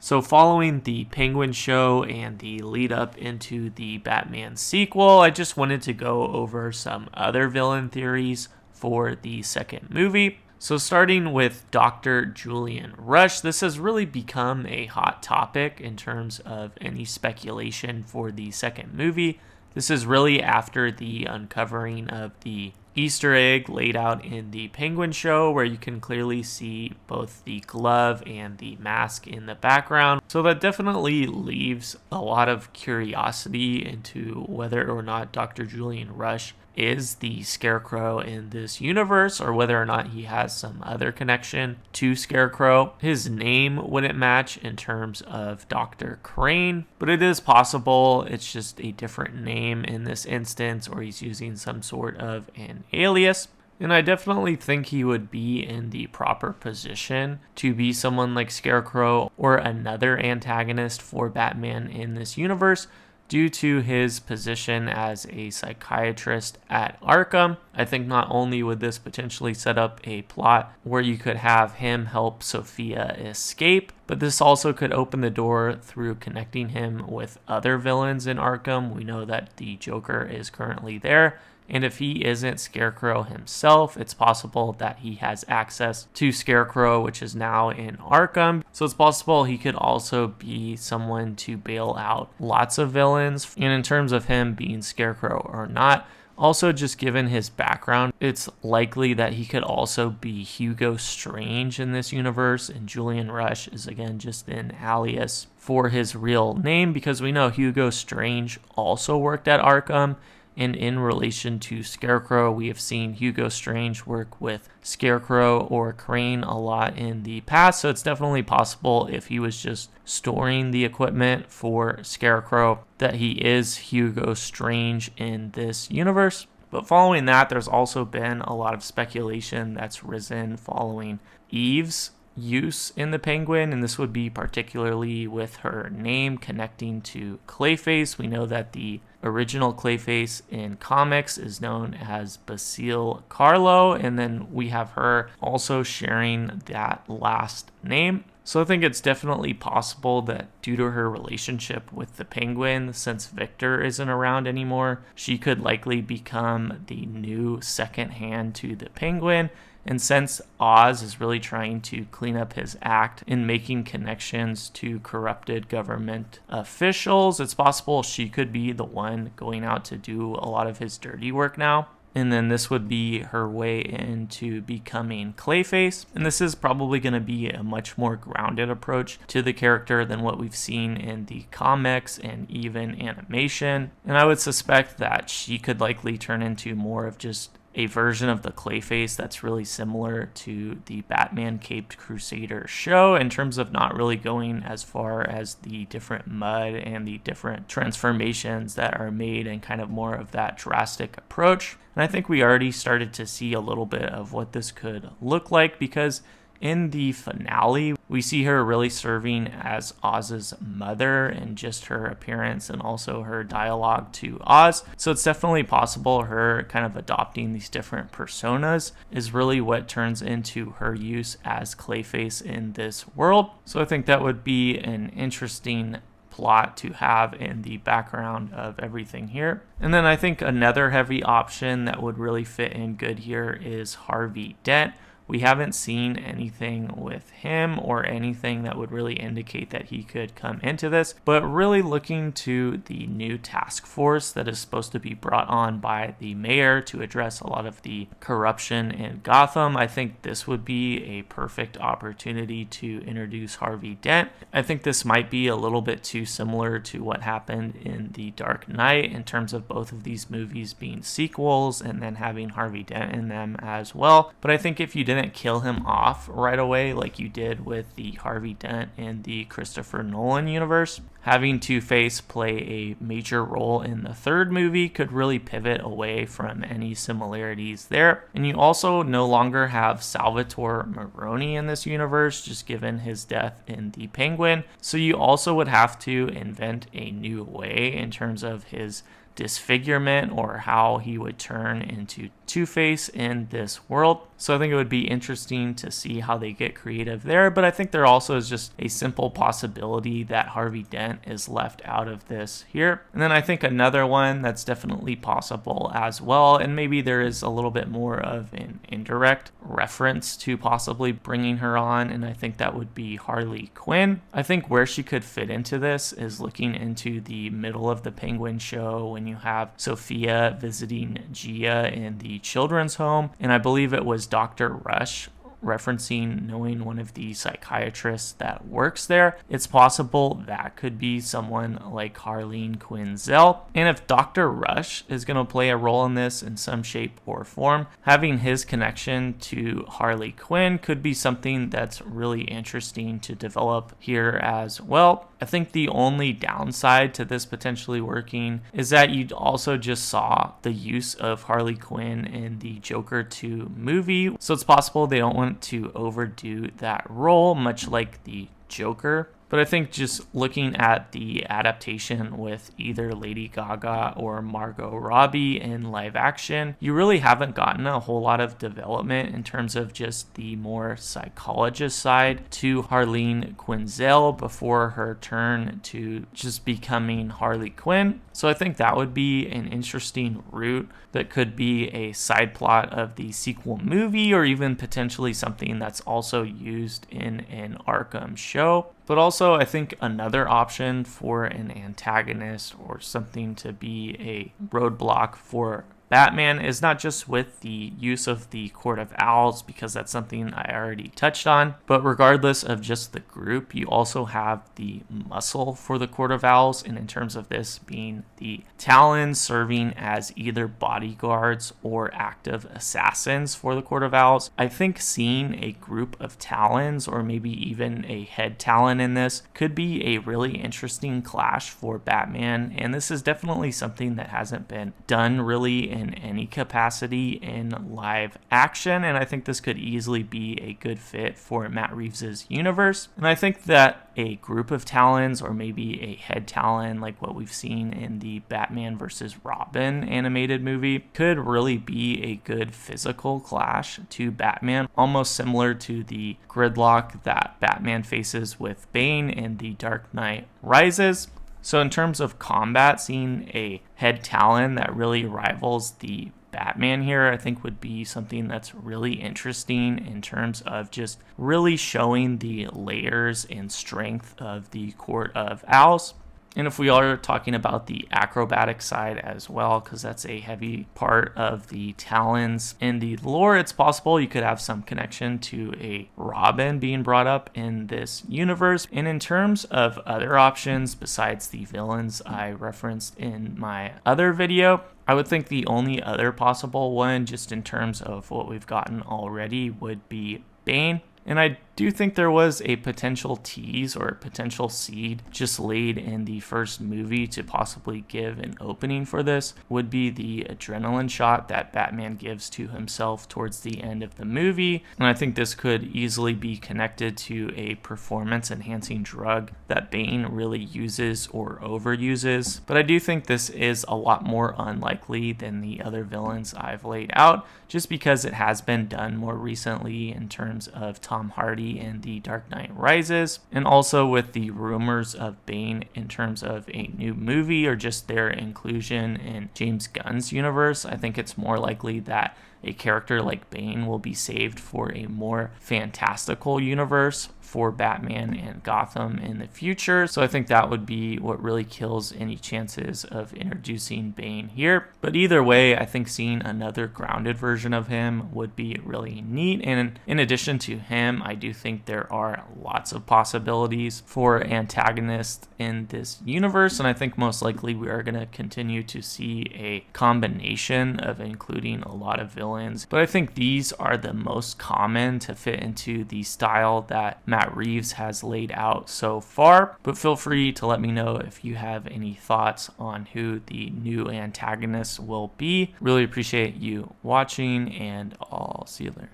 So following the Penguin show and the lead up into the Batman sequel, I just wanted to go over some other villain theories for the second movie. So starting with Dr. Julian Rush, this has really become a hot topic in terms of any speculation for the second movie. This is really after the uncovering of the Easter egg laid out in the Penguin show, where you can clearly see both the glove and the mask in the background. So that definitely leaves a lot of curiosity into whether or not Dr. Julian Rush is the Scarecrow in this universe, or whether or not he has some other connection to Scarecrow. His name wouldn't match in terms of Dr. Crane, but it is possible it's just a different name in this instance, or he's using some sort of an alias. And I definitely think he would be in the proper position to be someone like Scarecrow or another antagonist for Batman in this universe, due to his position as a psychiatrist at Arkham. I think not only would this potentially set up a plot where you could have him help Sophia escape, but this also could open the door through connecting him with other villains in Arkham. We know that the Joker is currently there, and if he isn't Scarecrow himself, it's possible that he has access to Scarecrow, which is now in Arkham. So it's possible he could also be someone to bail out lots of villains. And in terms of him being Scarecrow or not, also just given his background, it's likely that he could also be Hugo Strange in this universe, and Julian Rush is again just an alias for his real name, because we know Hugo Strange also worked at Arkham. And in relation to Scarecrow, we have seen Hugo Strange work with Scarecrow or Crane a lot in the past. So it's definitely possible, if he was just storing the equipment for Scarecrow, that he is Hugo Strange in this universe. But following that, there's also been a lot of speculation that's risen following Eve's use in the Penguin, and this would be particularly with her name connecting to Clayface. We know that the original Clayface in comics is known as Basile Carlo, and then we have her also sharing that last name. So I think it's definitely possible that due to her relationship with the Penguin, since Victor isn't around anymore, she could likely become the new second hand to the Penguin. And since Oz is really trying to clean up his act in making connections to corrupted government officials, it's possible she could be the one going out to do a lot of his dirty work now. And then this would be her way into becoming Clayface. And this is probably going to be a much more grounded approach to the character than what we've seen in the comics and even animation. And I would suspect that she could likely turn into more of just a version of the Clayface that's really similar to the Batman Caped Crusader show, in terms of not really going as far as the different mud and the different transformations that are made, and kind of more of that drastic approach. And I think we already started to see a little bit of what this could look like, because in the finale, we see her really serving as Oz's mother, and just her appearance and also her dialogue to Oz. So it's definitely possible her kind of adopting these different personas is really what turns into her use as Clayface in this world. So I think that would be an interesting plot to have in the background of everything here. And then I think another heavy option that would really fit in good here is Harvey Dent. We haven't seen anything with him or anything that would really indicate that he could come into this, but really looking to the new task force that is supposed to be brought on by the mayor to address a lot of the corruption in Gotham. I think this would be a perfect opportunity to introduce Harvey Dent. I think this might be a little bit too similar to what happened in The Dark Knight, in terms of both of these movies being sequels and then having Harvey Dent in them as well. But I think if you didn't kill him off right away like you did with the Harvey Dent in the Christopher Nolan universe, having Two-Face play a major role in the third movie could really pivot away from any similarities there. And you also no longer have Salvatore Maroni in this universe, just given his death in The Penguin. So you also would have to invent a new way in terms of his disfigurement, or how he would turn into Two-Face in this world. So I think it would be interesting to see how they get creative there, but I think there also is just a simple possibility that Harvey Dent is left out of this here. And then I think another one that's definitely possible as well, and maybe there is a little bit more of an indirect reference to possibly bringing her on, and I think that would be Harley Quinn. I think where she could fit into this is looking into the middle of the Penguin show when you have Sophia visiting Gia in the children's home, and I believe it was Dr. Rush referencing knowing one of the psychiatrists that works there. It's possible that could be someone like Harleen Quinzel. And if Dr. Rush is going to play a role in this in some shape or form, having his connection to Harley Quinn could be something that's really interesting to develop here as well. I think the only downside to this potentially working is that you also just saw the use of Harley Quinn in the Joker 2 movie. So it's possible they don't want to overdo that role, much like the Joker. But I think just looking at the adaptation with either Lady Gaga or Margot Robbie in live action, you really haven't gotten a whole lot of development in terms of just the more psychologist side to Harleen Quinzel before her turn to just becoming Harley Quinn. So I think that would be an interesting route that could be a side plot of the sequel movie, or even potentially something that's also used in an Arkham show. But also, I think another option for an antagonist or something to be a roadblock for Batman is not just with the use of the Court of Owls, because that's something I already touched on, but regardless of just the group, you also have the muscle for the Court of Owls, and in terms of this being the Talons serving as either bodyguards or active assassins for the Court of Owls. I think seeing a group of Talons, or maybe even a head Talon in this, could be a really interesting clash for Batman, and this is definitely something that hasn't been done really in any capacity in live action, and I think this could easily be a good fit for Matt Reeves's universe. And I think that a group of Talons, or maybe a head Talon like what we've seen in the Batman vs. Robin animated movie, could really be a good physical clash to Batman, almost similar to the gridlock that Batman faces with Bane in The Dark Knight Rises. So in terms of combat, seeing a head Talon that really rivals the Batman here, I think would be something that's really interesting in terms of just really showing the layers and strength of the Court of Owls. And if we are talking about the acrobatic side as well, because that's a heavy part of the Talons in the lore, it's possible you could have some connection to a Robin being brought up in this universe. And in terms of other options besides the villains I referenced in my other video, I would think the only other possible one, just in terms of what we've gotten already, would be Bane. And I do think there was a potential tease or a potential seed just laid in the first movie to possibly give an opening for this, would be the adrenaline shot that Batman gives to himself towards the end of the movie. And I think this could easily be connected to a performance enhancing drug that Bane really uses or overuses. But I do think this is a lot more unlikely than the other villains I've laid out, just because it has been done more recently in terms of Tom Hardy in The Dark Knight Rises, and also with the rumors of Bane in terms of a new movie or just their inclusion in James Gunn's universe. I think it's more likely that a character like Bane will be saved for a more fantastical universe for Batman and Gotham in the future. So I think that would be what really kills any chances of introducing Bane here. But either way, I think seeing another grounded version of him would be really neat. And in addition to him, I do think there are lots of possibilities for antagonists in this universe. And I think most likely we are going to continue to see a combination of including a lot of villains. But I think these are the most common to fit into the style that Matt Reeves has laid out so far. But feel free to let me know if you have any thoughts on who the new antagonists will be. Really appreciate you watching, and I'll see you later.